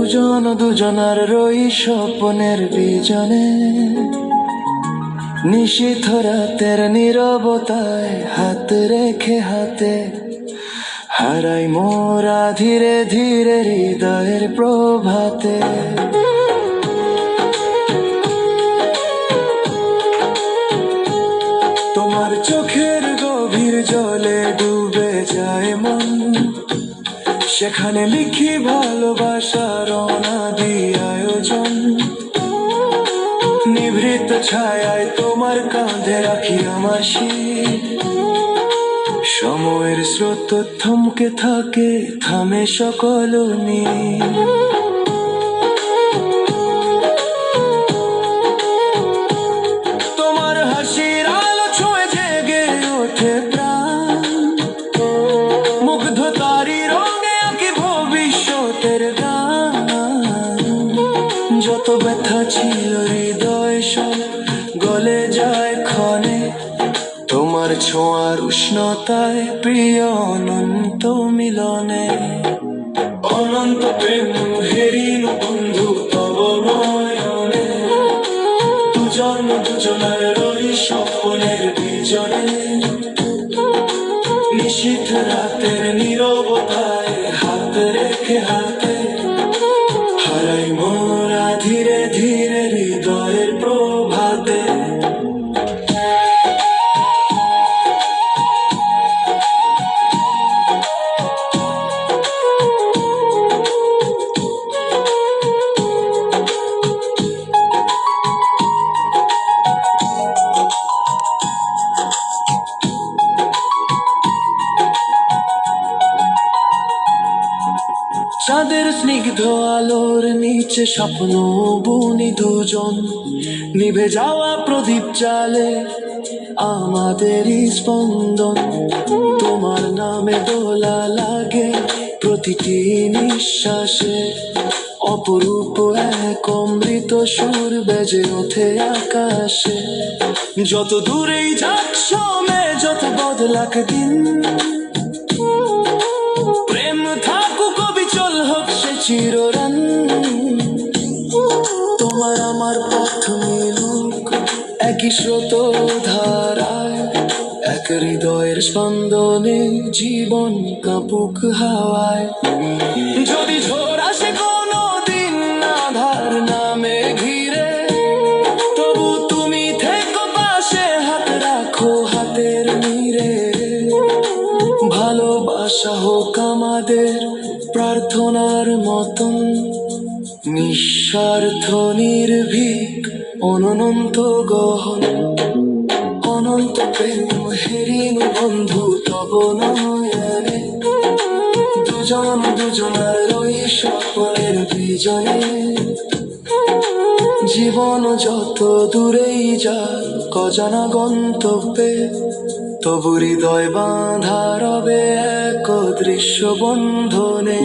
দুজনার রই স্বপ্নের বিজনে, নিশীথ রাতের নীরবতায় হাত রেখে হাতে হারাই মোরা ধীরে ধীরে হৃদয়ের প্রভাতে। তোমার চোখের গভীর জলে ডুবে যায় মন, সেখানে লিখি ভালোবাসার অনাদি আয়োজন। নিভৃত ছায়ায় তোমার কাঁধে রাখি আমার শির, সময়ের স্রোত থমকে থাকে, থামে সকল নীর। তোমার হাসির আলো ছুঁয়ে জেগে ওঠে প্রাণ, মুগ্ধ তারি রঙে আঁকি ভবিষ্যতের গান। যত ব্যথা ছিল হৃদয় সব গলে যায় ক্ষণে, তোমার ছোঁয়ার উষ্ণতায় প্রিয় অনন্ত মিলনে। অনন্ত প্রেম হেরিন বন্ধু তব নয়নে, দুজনার রই স্বপ্নের বিজনে, নিশীথ রাতের নীরবতায় হাত রেখে হাতে হারাই মোরা ধীরে ধীরে হৃদয়ের প্রভাতে। চাঁদের স্নিগ্ধ আলোর নিচে স্বপ্ন বুনি দুজন, নিভে যাওয়া প্রদীপ জালে আমাদেরই স্পন্দন। তোমার নামে দোলা লাগে প্রতিটি নিঃশ্বাসে, অপরূপ এক অমৃত সুর বেজে ওঠে আকাশে। যত দূরেই যাক সময়, যত বদলাক দিন, প্রেম থাকুক অবিচল হোক সে চিররান। তোমার আমার পথ মিলুক একই স্রোত ধারায়, এক হৃদয়ের স্পন্দনে জীবন কাঁপুক হাওয়ায়। যদি ঝড় আসে কোনো দিন আধার নামে ঘিরে, তবু তুমি থেকো পাশে, হাত রাখো হাতের নীড়ে। ভালোবাসা হোক আমাদের প্রার্থনার মতন, নিঃস্বার্থ নির্ভীক অনন্ত গহন। অনন্ত প্রেম হেরিন বন্ধু তব নয়নে, দুজনার রই স্বপ্নের বিজনে। জীবন যত দূরেই যাক অজানা গন্তব্যে, তবু হৃদয় বাঁধা রবে এক দৃশ্য বন্ধনে।